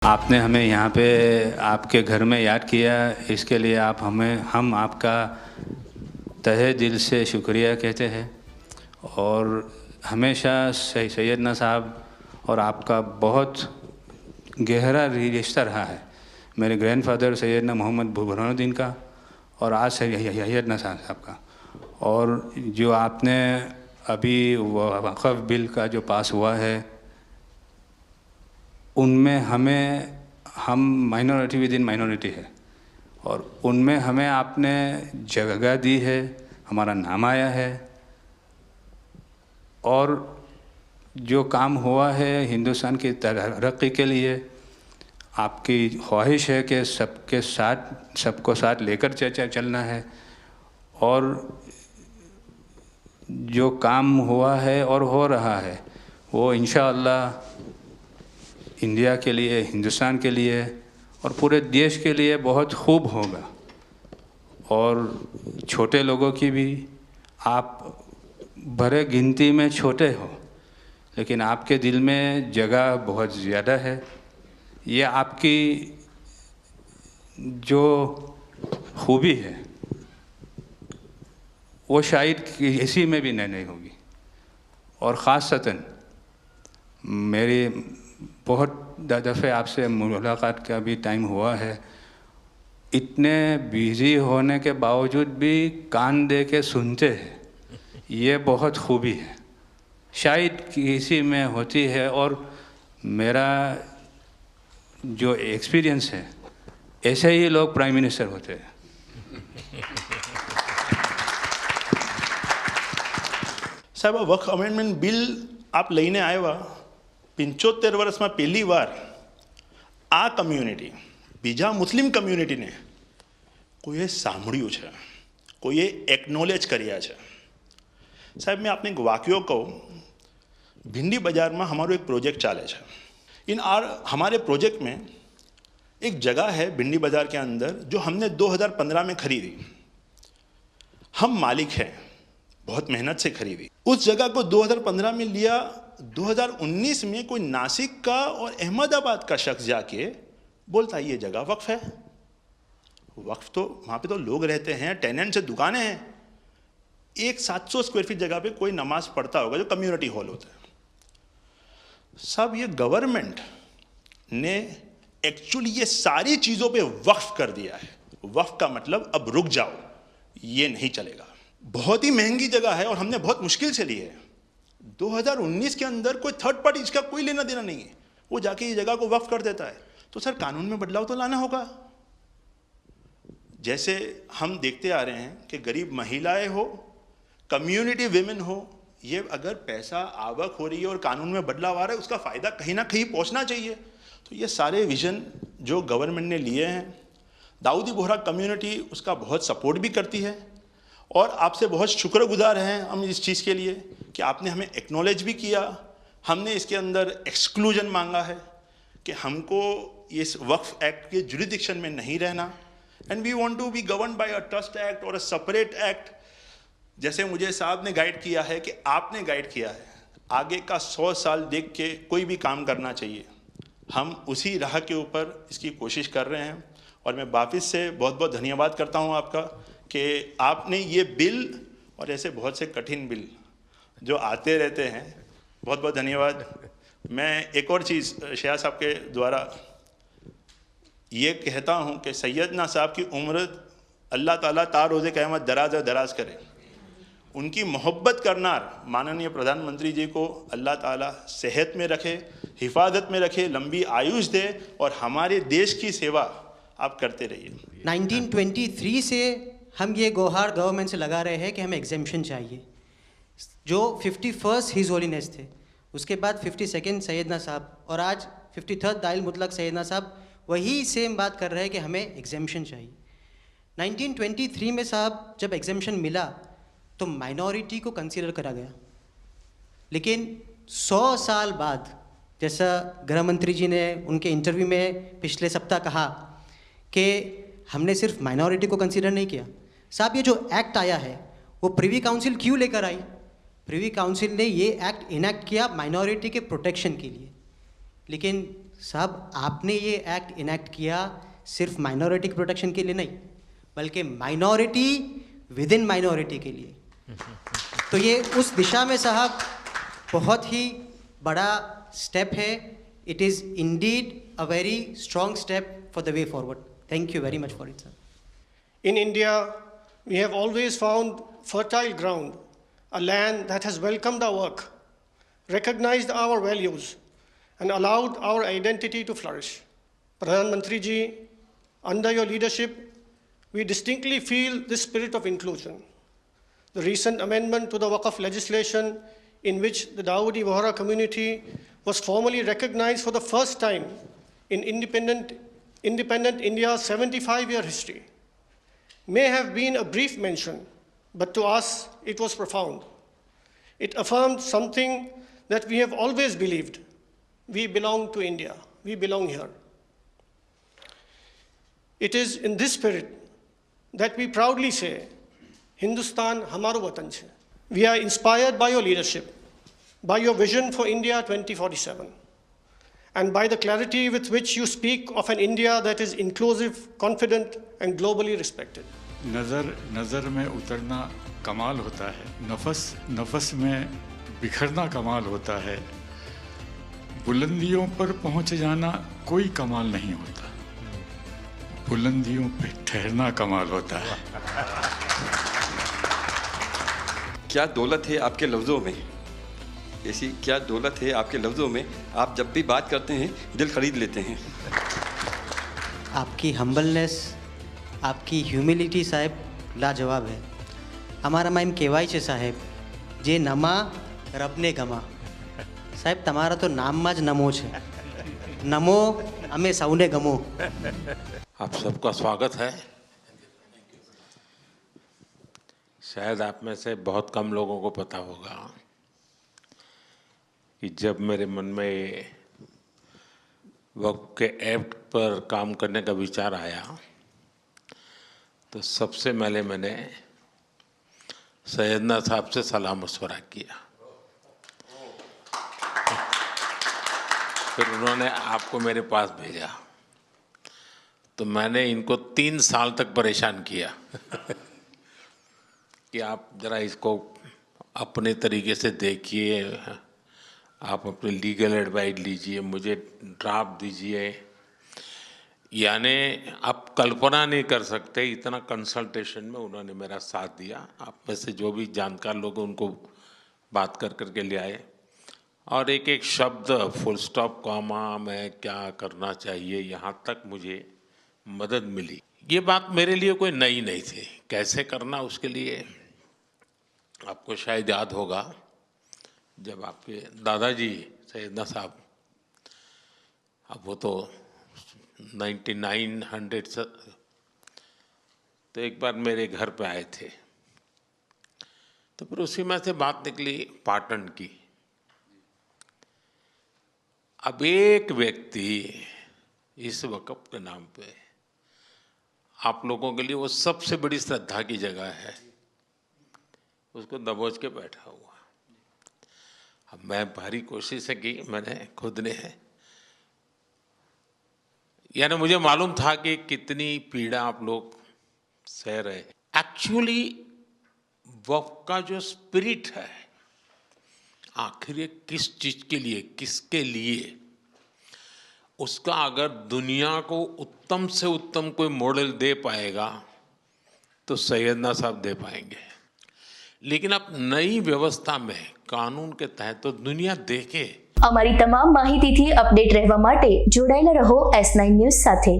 आपने हमें यहाँ पे आपके घर में याद किया, इसके लिए हम आपका तहे दिल से शुक्रिया कहते हैं। और हमेशा सैयदना साहब और आपका बहुत गहरा रिश्ता रहा है। मेरे ग्रैंडफादर सैयदना मोहम्मद बुरहानुद्दीन का और आज सैयदना साहब का। और जो आपने अभी वक़्फ़ बिल का जो पास हुआ है, उनमें हम माइनॉरिटी विद इन माइनॉरिटी है और उनमें हमें आपने जगह दी है, हमारा नाम आया है। और जो काम हुआ है हिंदुस्तान की तरक्की के लिए, आपकी ख्वाहिश है कि सबको साथ लेकर चलना है। और जो काम हुआ है और हो रहा है वो इंशाअल्लाह इंडिया के लिए, हिंदुस्तान के लिए और पूरे देश के लिए बहुत खूब होगा। और छोटे लोगों की भी, आप भरे गिनती में छोटे हो लेकिन आपके दिल में जगह बहुत ज़्यादा है। ये आपकी जो खूबी है वो शायद किसी में भी नहीं होगी। और ख़ासतन मेरी बहुत दफ़े आपसे मुलाकात का भी टाइम हुआ है, इतने बिज़ी होने के बावजूद भी कान दे के सुनते हैं, ये बहुत खूबी है, शायद किसी में होती है। और मेरा जो एक्सपीरियंस है, ऐसे ही लोग प्राइम मिनिस्टर होते हैं। साहब, वक्फ अमेंडमेंट बिल आप લઈને આવ્યા 75 વર્ષમાં પહેલી વાર આ કમ્યુનિટી, બીજા મુસ્લિમ કમ્યુનિટીને કોઈએ સાંભળ્યું છે, કોઈએ એકનોલેજ કર્યા છે। સાહેબ, मैं आपने एक वाक्य कहूँ, भिंडी बाजार में हमारो एक प्रोजेक्ट चाले है। हमारे प्रोजेक्ट में एक जगह है भिंडी बाजार के अंदर जो हमने 2015 में खरीदी। हम मालिक हैं, बहुत मेहनत से खरीदी। उस जगह को 2015 में लिया, 2019 में कोई नासिक का और अहमदाबाद का शख्स जाके बोलता है ये जगह वक्फ है। वक्फ तो वहाँ पे तो लोग रहते हैं, टेनेंट्स से दुकानें हैं। एक 700 स्क्वायर फीट जगह पे कोई नमाज पढ़ता होगा जो कम्युनिटी हॉल होता है। सब ये गवर्नमेंट ने एक्चुअली ये सारी चीज़ों पे वक्फ कर दिया है। वक्फ का मतलब अब रुक जाओ, ये नहीं चलेगा। बहुत ही महंगी जगह है और हमने बहुत मुश्किल से ली है। 2019 के अंदर कोई थर्ड पार्टी, इसका कोई लेना देना नहीं है, वो जाके ये जगह को वक्फ कर देता है। तो सर, कानून में बदलाव तो लाना होगा। जैसे हम देखते आ रहे हैं कि गरीब महिलाएं हो, कम्युनिटी विमेन हो, ये अगर पैसा आवक हो रही है और कानून में बदलाव आ रहा है, उसका फ़ायदा कहीं ना कहीं पहुंचना चाहिए। तो ये सारे विजन जो गवर्नमेंट ने लिए हैं, दाऊदी बोहरा कम्युनिटी उसका बहुत सपोर्ट भी करती है। और आपसे बहुत शुक्रगुजार हैं हम इस चीज़ के लिए कि आपने हमें एक्नॉलेज भी किया। हमने इसके अंदर एक्सक्लूजन मांगा है कि हमको इस वक्फ एक्ट के जुरिडिक्शन में नहीं रहना, and we want to be govern by a trust act और अ सेपरेट एक्ट। जैसे मुझे साहब ने गाइड किया है कि आपने गाइड किया है, आगे का 100 साल देख के कोई भी काम करना चाहिए। हम उसी राह के ऊपर इसकी कोशिश कर रहे हैं। और मैं वापस से बहुत बहुत धन्यवाद करता हूँ आपका कि आपने ये बिल और ऐसे बहुत से कठिन बिल जो आते रहते हैं, बहुत बहुत धन्यवाद। मैं एक और चीज़ शाह साहब के द्वारा ये कहता हूँ कि सैयदना साहब की उम्र अल्लाह ताला तार रोज़े क़यामत दराज करे। उनकी मोहब्बत करनार माननीय प्रधानमंत्री जी को अल्लाह ताला सेहत में रखे, हिफाजत में रखे, लंबी आयुष दे और हमारे देश की सेवा आप करते रहिए। 1923 से हम ये गुहार गवर्नमेंट से लगा रहे हैं कि हमें एग्जेम्पशन चाहिए। जो 51st हिज होलीनेस थे, उसके बाद 52nd सैयदना साहब और आज 53rd दाइल मुतलक सैयदना साहब वही सेम बात कर रहे हैं कि हमें एग्जेम्पशन चाहिए। 1923 में साहब जब एग्जेम्पशन मिला तो माइनॉरिटी को कंसीडर करा गया, लेकिन 100 साल बाद, जैसा गृह मंत्री जी ने उनके इंटरव्यू में पिछले सप्ताह कहा कि हमने सिर्फ माइनॉरिटी को कंसीडर नहीं किया। साहब, ये जो एक्ट आया है वो प्रिवी काउंसिल क्यों लेकर आई? प्रिवी काउंसिल ने ये एक्ट इनैक्ट किया माइनॉरिटी के प्रोटेक्शन के लिए, लेकिन साहब आपने ये एक्ट इनैक्ट किया सिर्फ माइनॉरिटी के प्रोटेक्शन के लिए नहीं, बल्कि माइनॉरिटी विद इन माइनॉरिटी के लिए। तो ये उस दिशा में साहब बहुत ही बड़ा स्टेप है। It is indeed a very strong step for the way forward. Thank you very much for it sir. In India, we have always found fertile ground, a land that has welcomed our work, recognized our values, and allowed our identity to flourish. Pradhan Mantri ji, under your leadership, we distinctly feel this spirit of inclusion. The recent amendment to the Waqf legislation, in which the Dawoodi Bohra community was formally recognized for the first time in independent India's 75-year history, may have been a brief mention, but to us it was profound. It affirmed something that we have always believed. We belong to India. We belong here. It is in this spirit that we proudly say, Hindustan hamaro watan chhe. We are inspired by your leadership, by your vision for India 2047, and by the clarity with which you speak of an India that is inclusive, confident, and globally respected. नज़र में उतरना कमाल होता है, नफस में बिखरना कमाल होता है, बुलंदियों पर पहुंच जाना कोई कमाल नहीं होता, बुलंदियों पे ठहरना कमाल होता है। क्या दौलत है आपके लफ्ज़ों में, ऐसी क्या दौलत है आपके लफ्ज़ों में, आप जब भी बात करते हैं दिल खरीद लेते हैं। आपकी हम्बलनेस, आपकी ह्यूमिलिटी साहेब लाजवाब है। हमारा माइम कहेवाय છે સાહેબ, જે નમા રબને ગમા। સાહેબ તમારા તો નામમાં જ નમો છે, નમો અમે સૌને ગમો। आप सबका स्वागत है। शायद आप में से बहुत कम लोगों को पता होगा कि जब मेरे मन में वक्फ के एक्ट पर काम करने का विचार आया तो सबसे पहले मैंने सैयदना साहब से सलाह मशवरा किया, फिर उन्होंने आपको मेरे पास भेजा, तो मैंने इनको 3 साल तक परेशान किया कि आप ज़रा इसको अपने तरीके से देखिए, आप अपने लीगल एडवाइस लीजिए, मुझे ड्राफ्ट दीजिए। यानी आप कल्पना नहीं कर सकते इतना कंसल्टेशन में उन्होंने मेरा साथ दिया। आप में से जो भी जानकार लोग उनको बात कर करके ले आए, और एक एक शब्द फुल स्टॉप कॉमा में क्या करना चाहिए यहाँ तक मुझे मदद मिली। ये बात मेरे लिए कोई नई नहीं थी, कैसे करना उसके लिए आपको शायद याद होगा जब आपके दादाजी सैयदना साहब, अब वो तो 1900 से, तो एक बार मेरे घर पे आए थे, तो फिर उसी में से बात निकली पाटन की। अब एक व्यक्ति इस वक़्फ़ के नाम पे आप लोगों के लिए वो सबसे बड़ी श्रद्धा की जगह है, उसको दबोच के बैठा हुआ। अब मैं भारी कोशिश की मैंने खुद ने, यानी मुझे मालूम था कि कितनी पीड़ा आप लोग सह रहे। एक्चुअली वक्फ का जो स्पिरिट है, आखिर ये किस चीज़ के लिए, किसके लिए, उसका अगर दुनिया को उत्तम से उत्तम कोई मॉडल दे पाएगा तो सैयदना साहब दे पाएंगे। लेकिन अब नई व्यवस्था में कानून के तहत तो दुनिया देखे। અમારી તમામ માહિતીથી અપડેટ રહેવા માટે જોડાયેલા રહો S9 ન્યૂઝ સાથે।